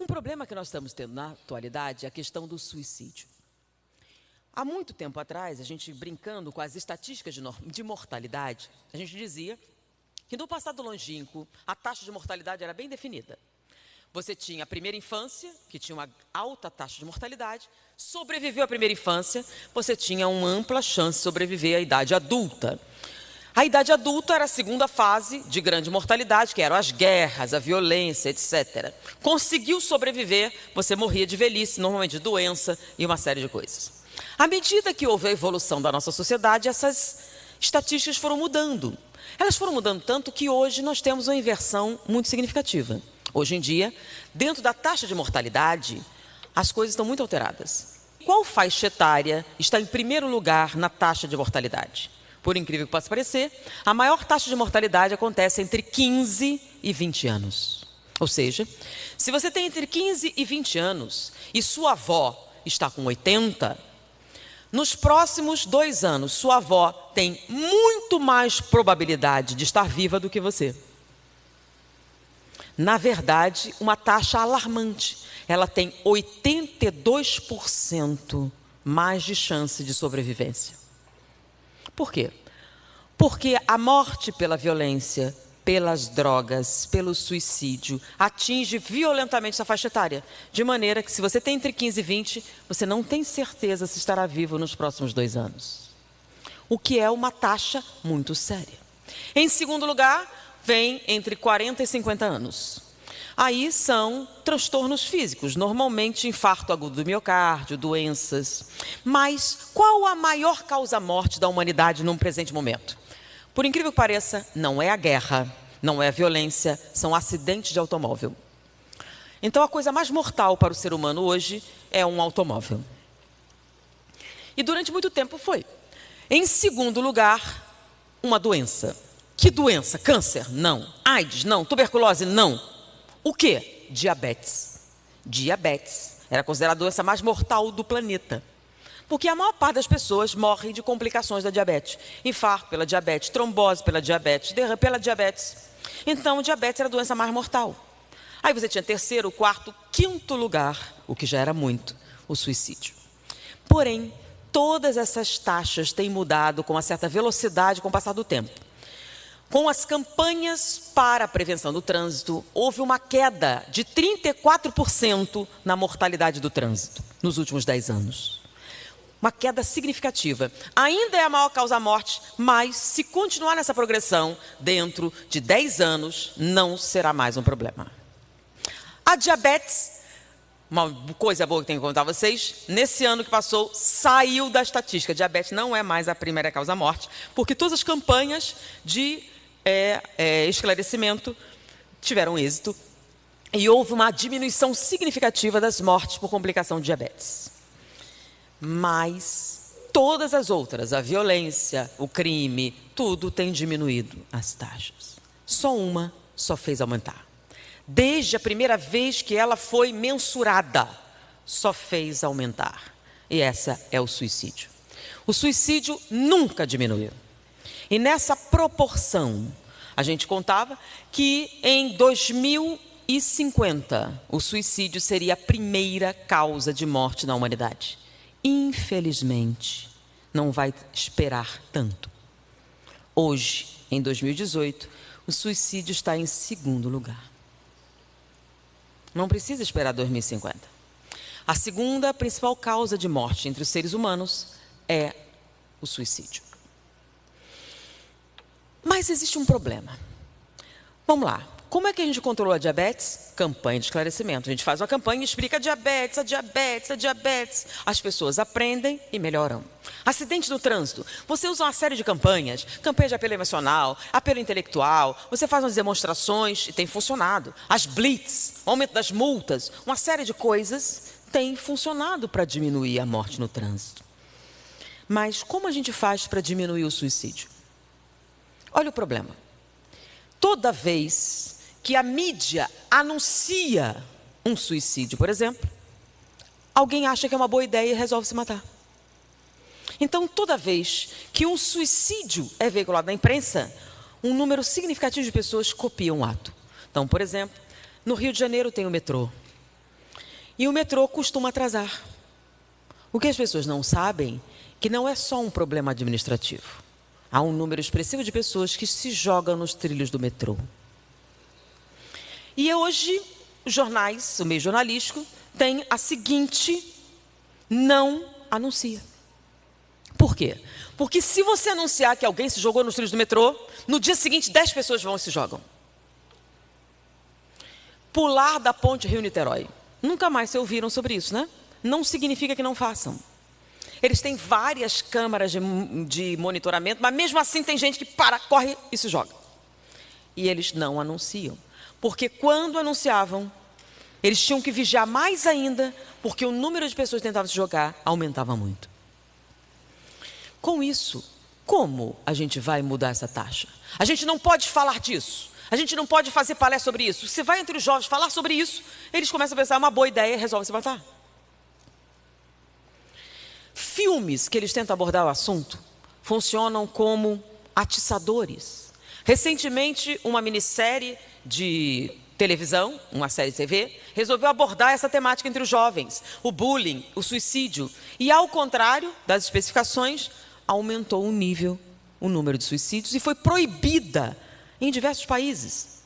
Um problema que nós estamos tendo na atualidade é a questão do suicídio. Há muito tempo atrás, a gente brincando com as estatísticas de mortalidade, a gente dizia que no passado longínquo a taxa de mortalidade era bem definida. Você tinha a primeira infância, que tinha uma alta taxa de mortalidade, sobreviveu à primeira infância, você tinha uma ampla chance de sobreviver à idade adulta. A idade adulta era a segunda fase de grande mortalidade, que eram as guerras, a violência, etc. Conseguiu sobreviver, você morria de velhice, normalmente de doença e uma série de coisas. À medida que houve a evolução da nossa sociedade, essas estatísticas foram mudando. Elas foram mudando tanto que hoje nós temos uma inversão muito significativa. Hoje em dia, dentro da taxa de mortalidade, as coisas estão muito alteradas. Qual faixa etária está em primeiro lugar na taxa de mortalidade? Por incrível que possa parecer, a maior taxa de mortalidade acontece entre 15 e 20 anos. Ou seja, se você tem entre 15 e 20 anos e sua avó está com 80, nos próximos 2 anos, sua avó tem muito mais probabilidade de estar viva do que você. Na verdade, uma taxa alarmante. Ela tem 82% mais de chance de sobrevivência. Por quê? Porque a morte pela violência, pelas drogas, pelo suicídio, atinge violentamente essa faixa etária. De maneira que se você tem entre 15 e 20, você não tem certeza se estará vivo nos próximos 2 anos. O que é uma taxa muito séria. Em segundo lugar, vem entre 40 e 50 anos. Aí são transtornos físicos, normalmente infarto agudo do miocárdio, doenças. Mas qual a maior causa-morte da humanidade num presente momento? Por incrível que pareça, não é a guerra, não é a violência, são acidentes de automóvel. Então a coisa mais mortal para o ser humano hoje é um automóvel. E durante muito tempo foi. Em segundo lugar, uma doença. Que doença? Câncer? Não. AIDS? Não. Tuberculose? Não. O quê? Diabetes. Diabetes era considerada a doença mais mortal do planeta. Porque a maior parte das pessoas morrem de complicações da diabetes. Infarto pela diabetes, trombose pela diabetes, derrame pela diabetes. Então, o diabetes era a doença mais mortal. Aí você tinha terceiro, quarto, quinto lugar, o que já era muito, o suicídio. Porém, todas essas taxas têm mudado com uma certa velocidade com o passar do tempo. Com as campanhas para a prevenção do trânsito, houve uma queda de 34% na mortalidade do trânsito nos últimos 10 anos. Uma queda significativa. Ainda é a maior causa-morte, mas se continuar nessa progressão, dentro de 10 anos, não será mais um problema. A diabetes, uma coisa boa que tenho que contar a vocês, nesse ano que passou, saiu da estatística. Diabetes não é mais a primeira causa-morte, porque todas as campanhas de esclarecimento tiveram êxito e houve uma diminuição significativa das mortes por complicação de diabetes. Mas todas as outras, a violência, o crime, tudo tem diminuído as taxas. Só uma só fez aumentar. Desde a primeira vez que ela foi mensurada, só fez aumentar. E essa é o suicídio. O suicídio nunca diminuiu. E nessa proporção, a gente contava que em 2050, o suicídio seria a primeira causa de morte na humanidade. Infelizmente, não vai esperar tanto. Hoje, em 2018, o suicídio está em segundo lugar. Não precisa esperar 2050. A segunda principal causa de morte entre os seres humanos é o suicídio. Mas existe um problema. Vamos lá. Como é que a gente controlou a diabetes? Campanha de esclarecimento. A gente faz uma campanha e explica a diabetes, a diabetes, a diabetes. As pessoas aprendem e melhoram. Acidente no trânsito. Você usa uma série de campanhas. Campanha de apelo emocional, apelo intelectual. Você faz umas demonstrações e tem funcionado. As blitz, o aumento das multas, uma série de coisas tem funcionado para diminuir a morte no trânsito. Mas como a gente faz para diminuir o suicídio? Olha o problema. Toda vez que a mídia anuncia um suicídio, por exemplo, alguém acha que é uma boa ideia e resolve se matar. Então, toda vez que um suicídio é veiculado na imprensa, um número significativo de pessoas copiam o ato. Então, por exemplo, no Rio de Janeiro tem o metrô. E o metrô costuma atrasar. O que as pessoas não sabem é que não é só um problema administrativo. Há um número expressivo de pessoas que se jogam nos trilhos do metrô. E hoje, os jornais, o meio jornalístico, tem a seguinte: não anuncia. Por quê? Porque se você anunciar que alguém se jogou nos trilhos do metrô, no dia seguinte 10 pessoas vão e se jogam. Pular da ponte Rio-Niterói. Nunca mais se ouviram sobre isso, né? Não significa que não façam. Eles têm várias câmaras de monitoramento, mas mesmo assim tem gente que para, corre e se joga. E eles não anunciam. Porque quando anunciavam, eles tinham que vigiar mais ainda, porque o número de pessoas que tentavam se jogar aumentava muito. Com isso, como a gente vai mudar essa taxa? A gente não pode falar disso. A gente não pode fazer palestra sobre isso. Se vai entre os jovens falar sobre isso, eles começam a pensar, é uma boa ideia e resolvem se matar. Filmes que eles tentam abordar o assunto funcionam como atiçadores. Recentemente, uma minissérie de televisão, uma série de TV, resolveu abordar essa temática entre os jovens, o bullying, o suicídio. E, ao contrário das especificações, aumentou o número de suicídios e foi proibida em diversos países.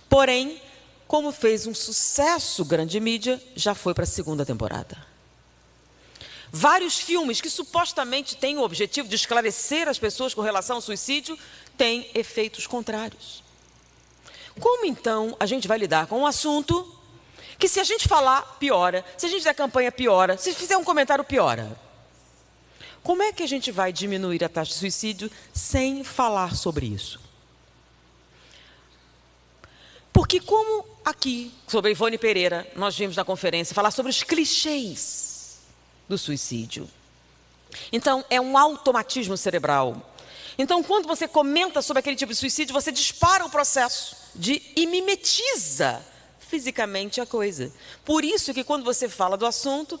Porém, como fez um sucesso grande mídia, já foi para a segunda temporada. Vários filmes que supostamente têm o objetivo de esclarecer as pessoas com relação ao suicídio têm efeitos contrários. Como então a gente vai lidar com um assunto que, se a gente falar, piora, se a gente fizer campanha, piora, se fizer um comentário, piora? Como é que a gente vai diminuir a taxa de suicídio sem falar sobre isso? Porque como aqui, sobre Ivone Pereira, nós vimos na conferência falar sobre os clichês do suicídio. Então, é um automatismo cerebral. Então, quando você comenta sobre aquele tipo de suicídio, você dispara o processo e mimetiza fisicamente a coisa. Por isso que quando você fala do assunto,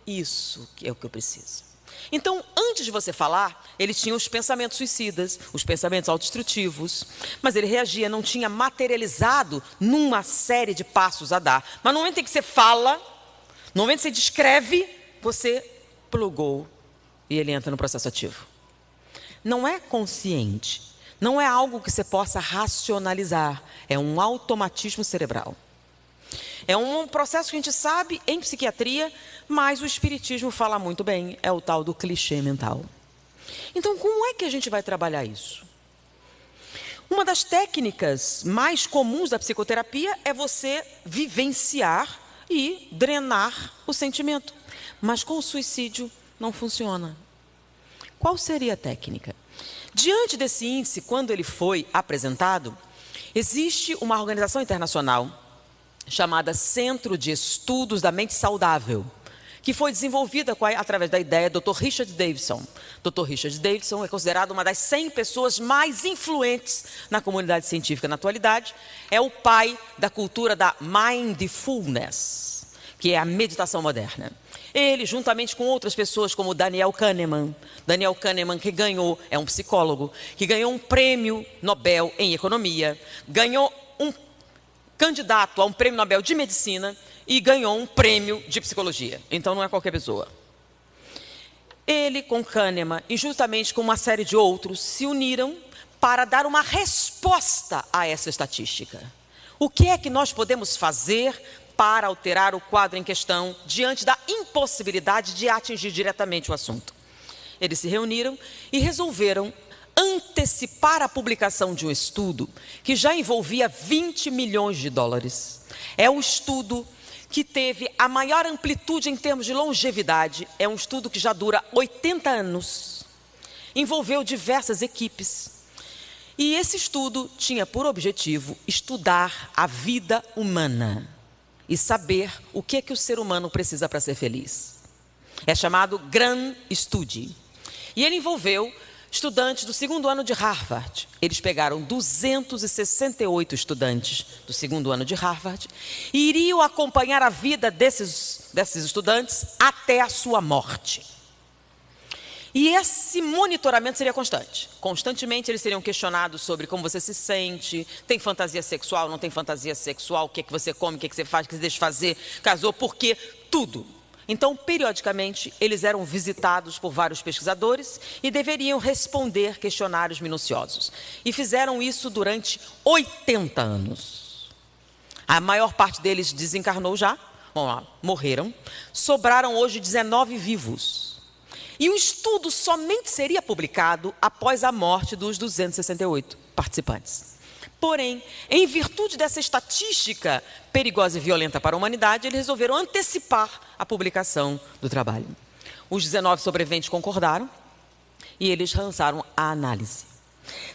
isso que é o que eu preciso. Então, antes de você falar, ele tinha os pensamentos suicidas, os pensamentos autodestrutivos, mas ele reagia, não tinha materializado numa série de passos a dar. Mas no momento em que você fala, no momento em que você descreve, você plugou e ele entra no processo ativo. Não é consciente, não é algo que você possa racionalizar, é um automatismo cerebral. É um processo que a gente sabe em psiquiatria, mas o espiritismo fala muito bem, é o tal do clichê mental. Então, como é que a gente vai trabalhar isso? Uma das técnicas mais comuns da psicoterapia é você vivenciar e drenar o sentimento. Mas com o suicídio não funciona. Qual seria a técnica? Diante desse índice, quando ele foi apresentado, existe uma organização internacional chamada Centro de Estudos da Mente Saudável, que foi desenvolvida através da ideia do Dr. Richard Davidson. Dr. Richard Davidson é considerado uma das 100 pessoas mais influentes na comunidade científica na atualidade. É o pai da cultura da mindfulness, que é a meditação moderna. Ele, juntamente com outras pessoas como Daniel Kahneman, que ganhou, é um psicólogo, que ganhou um prêmio Nobel em economia, ganhou um candidato a um prêmio Nobel de medicina e ganhou um prêmio de psicologia. Então não é qualquer pessoa. Ele, com Kahneman e justamente com uma série de outros, se uniram para dar uma resposta a essa estatística. O que é que nós podemos fazer para alterar o quadro em questão diante da impossibilidade de atingir diretamente o assunto? Eles se reuniram e resolveram antecipar a publicação de um estudo que já envolvia 20 milhões de dólares. É um estudo que teve a maior amplitude em termos de longevidade. É um estudo que já dura 80 anos. Envolveu diversas equipes. E esse estudo tinha por objetivo estudar a vida humana e saber o que é que o ser humano precisa para ser feliz. É chamado Grand Study. E ele envolveu estudantes do segundo ano de Harvard. Eles pegaram 268 estudantes do segundo ano de Harvard e iriam acompanhar a vida desses estudantes até a sua morte. E esse monitoramento seria constante. Constantemente eles seriam questionados sobre como você se sente, tem fantasia sexual, não tem fantasia sexual, o que é que você come, o que é que você faz, o que você deixa de fazer, casou, por quê, tudo. Então, periodicamente, eles eram visitados por vários pesquisadores e deveriam responder questionários minuciosos. E fizeram isso durante 80 anos. A maior parte deles desencarnou já, morreram. Sobraram hoje 19 vivos. E o estudo somente seria publicado após a morte dos 268 participantes. Porém, em virtude dessa estatística perigosa e violenta para a humanidade, eles resolveram antecipar a publicação do trabalho. Os 19 sobreviventes concordaram e eles lançaram a análise.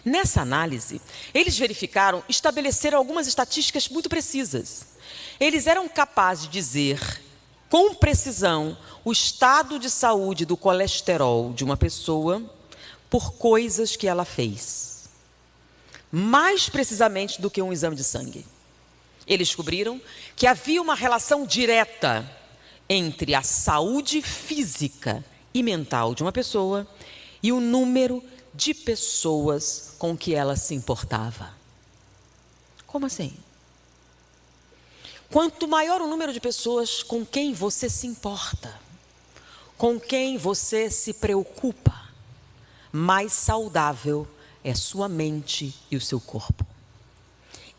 Nessa análise, eles verificaram, estabeleceram algumas estatísticas muito precisas. Eles eram capazes de dizer, com precisão, o estado de saúde do colesterol de uma pessoa por coisas que ela fez. Mais precisamente do que um exame de sangue. Eles descobriram que havia uma relação direta entre a saúde física e mental de uma pessoa e o número de pessoas com que ela se importava. Como assim? Quanto maior o número de pessoas com quem você se importa, com quem você se preocupa, mais saudável é sua mente e o seu corpo.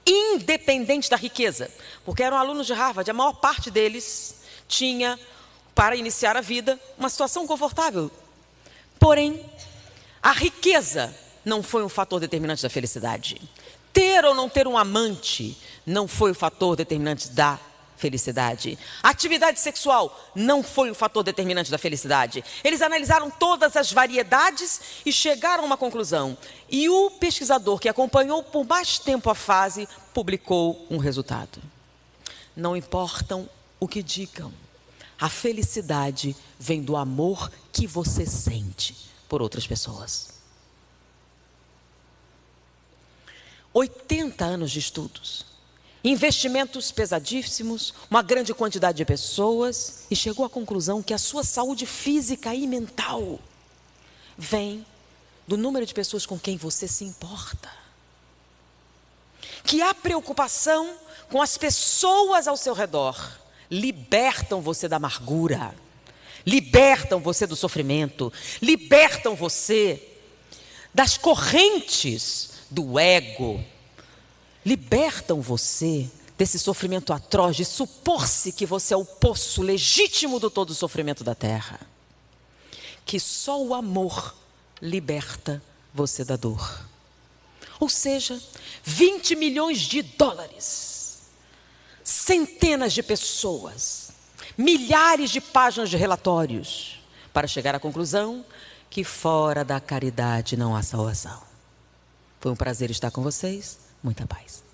Independente da riqueza, porque eram alunos de Harvard, a maior parte deles tinha, para iniciar a vida, uma situação confortável. Porém, a riqueza não foi um fator determinante da felicidade. Ter ou não ter um amante não foi o fator determinante da felicidade. A atividade sexual não foi o fator determinante da felicidade. Eles analisaram todas as variedades e chegaram a uma conclusão. E o pesquisador que acompanhou por mais tempo a fase publicou um resultado. Não importam o que digam, a felicidade vem do amor que você sente por outras pessoas. 80 anos de estudos, investimentos pesadíssimos, uma grande quantidade de pessoas, e chegou à conclusão que a sua saúde física e mental vem do número de pessoas com quem você se importa. Que a preocupação com as pessoas ao seu redor libertam você da amargura, libertam você do sofrimento, libertam você das correntes do ego, libertam você desse sofrimento atroz de supor-se que você é o poço legítimo do todo o sofrimento da terra. Que só o amor liberta você da dor. Ou seja, 20 milhões de dólares, centenas de pessoas, milhares de páginas de relatórios, para chegar à conclusão que fora da caridade não há salvação. Foi um prazer estar com vocês. Muita paz.